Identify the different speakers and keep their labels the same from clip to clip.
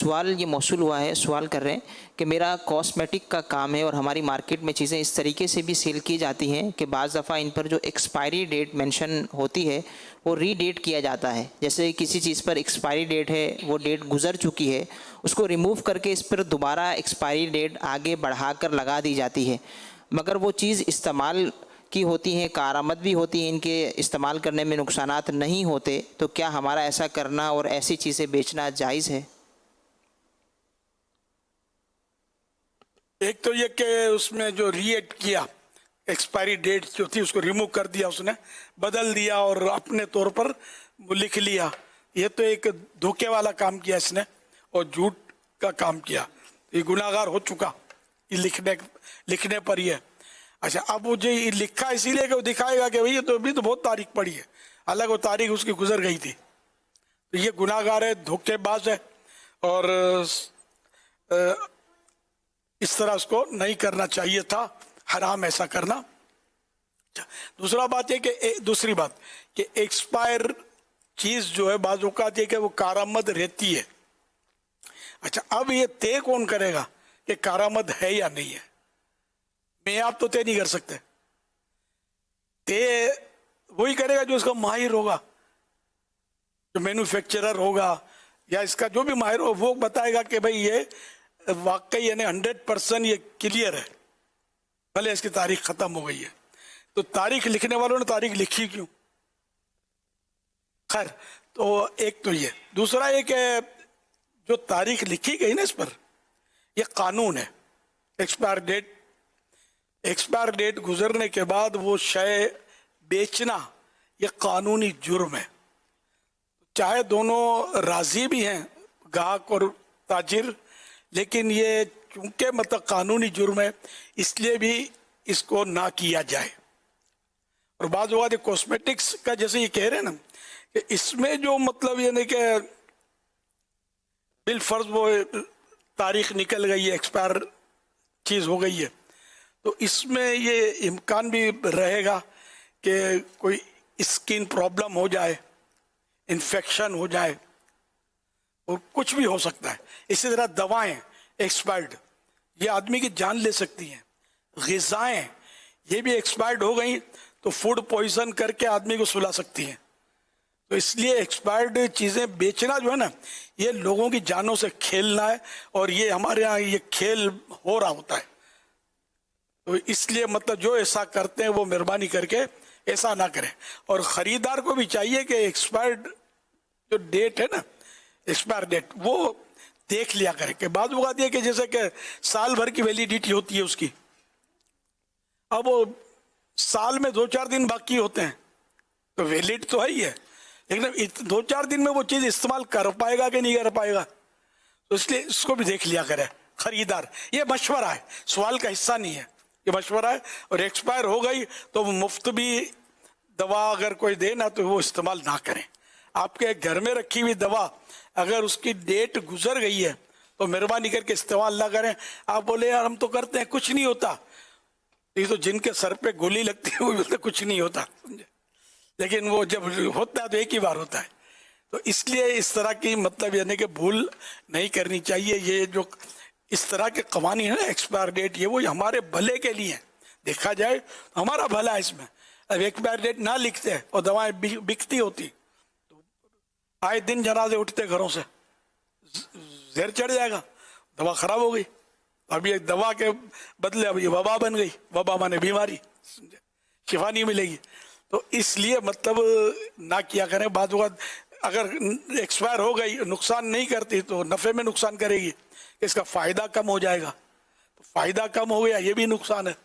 Speaker 1: सवाल ये मौसूल हुआ है, सवाल कर रहे हैं कि मेरा कॉस्मेटिक का काम है और हमारी मार्केट में चीज़ें इस तरीके से भी सेल की जाती हैं कि बाज़ दफ़ा इन पर जो एक्सपायरी डेट मेंशन होती है वो रीडेट किया जाता है। जैसे किसी चीज़ पर एक्सपायरी डेट है, वो डेट गुजर चुकी है, उसको रिमूव करके इस पर दोबारा एक्सपायरी डेट आगे बढ़ा कर लगा दी जाती है, मगर वो चीज़ इस्तेमाल की होती हैं, कारआमद भी होती हैं, इनके इस्तेमाल करने में नुकसानात नहीं होते। तो क्या हमारा ऐसा करना और ऐसी चीज़ें बेचना जायज़ है?
Speaker 2: एक तो ये कि उसमें जो रीएड किया, एक्सपायरी डेट जो थी उसको रिमूव कर दिया, उसने बदल दिया और अपने तौर पर लिख लिया। ये तो एक धोखे वाला काम किया इसने और झूठ का काम किया। ये गुनाहगार हो चुका ये लिखने पर ही है। अच्छा, अब वो जो लिखा इसीलिए कि वो दिखाएगा कि भाई ये तो अभी तो बहुत तारीख पड़ी है, हालांकि वो तारीख उसकी गुजर गई थी। तो ये गुनाहगार है, धोखेबाज है और इस तरह उसको नहीं करना चाहिए था, हराम ऐसा करना। दूसरी बात कि एक्सपायर चीज जो है बाज़ औक़ात ये कि वो कारआमद रहती है। अच्छा, अब ये तय कौन करेगा कि कारआमद है या नहीं है? मैं आप तो तय नहीं कर सकते। तय वही करेगा जो इसका माहिर होगा, जो मैन्युफैक्चरर होगा या इसका जो भी माहिर हो, वो बताएगा कि भाई ये वाकई यानी 100% ये क्लियर है, भले इसकी तारीख खत्म हो गई है। तो तारीख लिखने वालों ने तारीख लिखी क्यों? खैर, तो एक तो ये। दूसरा एक है, जो तारीख लिखी गई ना इस पर, ये कानून है। एक्सपायर डेट गुजरने के बाद वो शय बेचना ये कानूनी जुर्म है। चाहे दोनों राजी भी हैं, ग्राहक और ताजिर, लेकिन ये चूंकि मतलब कानूनी जुर्म है इसलिए भी इसको ना किया जाए। और बाज़ औक़ात कॉस्मेटिक्स का जैसे ये कह रहे हैं ना कि इसमें जो मतलब ये नहीं कि बिल फर्ज वो तारीख निकल गई है, एक्सपायर चीज़ हो गई है, तो इसमें ये इम्कान भी रहेगा कि कोई स्किन प्रॉब्लम हो जाए, इन्फेक्शन हो जाए और कुछ भी हो सकता है। इसी तरह दवाएं एक्सपायर्ड ये आदमी की जान ले सकती हैं। ग़िज़ाएं ये भी एक्सपायर्ड हो गई तो फूड पॉइजन करके आदमी को सुला सकती हैं। तो इसलिए एक्सपायर्ड चीज़ें बेचना जो है ना, ये लोगों की जानों से खेलना है और ये हमारे यहाँ ये खेल हो रहा होता है। तो इसलिए मतलब जो ऐसा करते हैं वो मेहरबानी करके ऐसा ना करें। और ख़रीदार को भी चाहिए कि एक्सपायर्ड जो डेट है ना, एक्सपायर डेट, वो देख लिया करें। कि बाद वो बात यह कि जैसे कि साल भर की वैलिडिटी होती है उसकी, अब वो साल में 2-4 दिन बाकी होते हैं तो वैलिड तो है ही है, लेकिन 2-4 दिन में वो चीज़ इस्तेमाल कर पाएगा कि नहीं कर पाएगा, तो इसलिए इसको भी देख लिया करे खरीदार। ये मशवरा है, सवाल का हिस्सा नहीं है, ये मशवरा है। और एक्सपायर हो गई तो वो मुफ्त भी दवा अगर कोई दे ना तो वो इस्तेमाल ना करें। आपके घर में रखी हुई दवा अगर उसकी डेट गुजर गई है तो मेहरबानी करके इस्तेमाल ना करें। आप बोले यार हम तो करते हैं, कुछ नहीं होता, ये तो जिनके सर पे गोली लगती है वो बोलते कुछ नहीं होता, समझे, लेकिन वो जब होता है तो एक ही बार होता है। तो इसलिए इस तरह की मतलब यानी कि भूल नहीं करनी चाहिए। ये जो इस तरह के कवानीन है ना, एक्सपायर डेट, ये वो हमारे भले के लिए देखा जाए तो हमारा भला है इसमें। अब एक्सपायर डेट ना लिखते और दवाएं बिकती होती तो आए दिन जनाजे उठते घरों से, जहर चढ़ जाएगा, दवा खराब हो गई, अभी एक दवा के बदले अब ये वबा बन गई। वबा माने बीमारी, शिफा नहीं मिलेगी। तो इसलिए मतलब ना किया करें। बाद अगर एक्सपायर हो गई नुकसान नहीं करती तो नफ़े में नुकसान करेगी, इसका फ़ायदा कम हो जाएगा। तो फ़ायदा कम हो गया ये भी नुकसान है,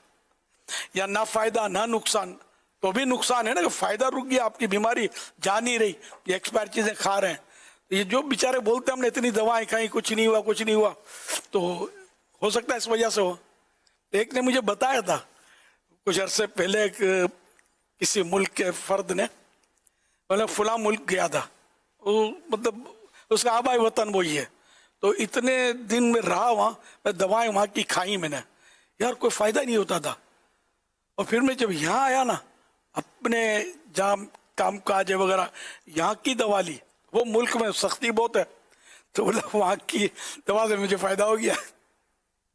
Speaker 2: या ना फ़ायदा ना नुकसान तो भी नुकसान है ना, कि फ़ायदा रुक गया, आपकी बीमारी जा नहीं रही, ये एक्सपायर चीज़ें खा रहे हैं। ये जो बेचारे बोलते हैं हमने इतनी दवाएं खाई कुछ नहीं हुआ कुछ नहीं हुआ, तो हो सकता है इस वजह से हो। एक ने मुझे बताया था कुछ अरसे पहले, किसी मुल्क के फर्द ने, मतलब फला मुल्क गया था, वो मतलब उसका आबाई वतन वही है, तो इतने दिन में रहा वहाँ, मैं दवाएं वहाँ की खाई मैंने, यार कोई फ़ायदा नहीं होता था। और फिर मैं जब यहाँ आया ना, अपने जहाँ काम काज वगैरह यहाँ की दवा ली, वो मुल्क में सख्ती बहुत है, तो बोला वहाँ की दवा से मुझे फ़ायदा हो गया,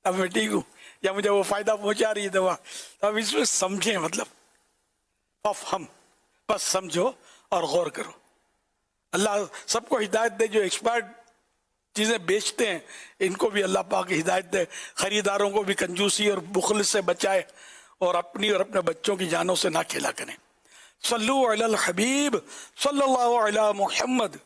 Speaker 2: अब मैं ठीक हूँ, या मुझे वो फ़ायदा पहुँचा रही है दवा। तो अब इसमें समझें, मतलब हम बस समझो और गौर करो। अल्लाह सबको हिदायत दे, जो एक्सपर्ट चीज़ें बेचते हैं इनको भी अल्लाह पाक हिदायत दे, ख़रीदारों को भी कंजूसी और बुखल से बचाए, और अपनी और अपने बच्चों की जानों से ना खेला करें। सल्लु अलल हबीब सल्लल्लाहु अलैहि मुहम्मद।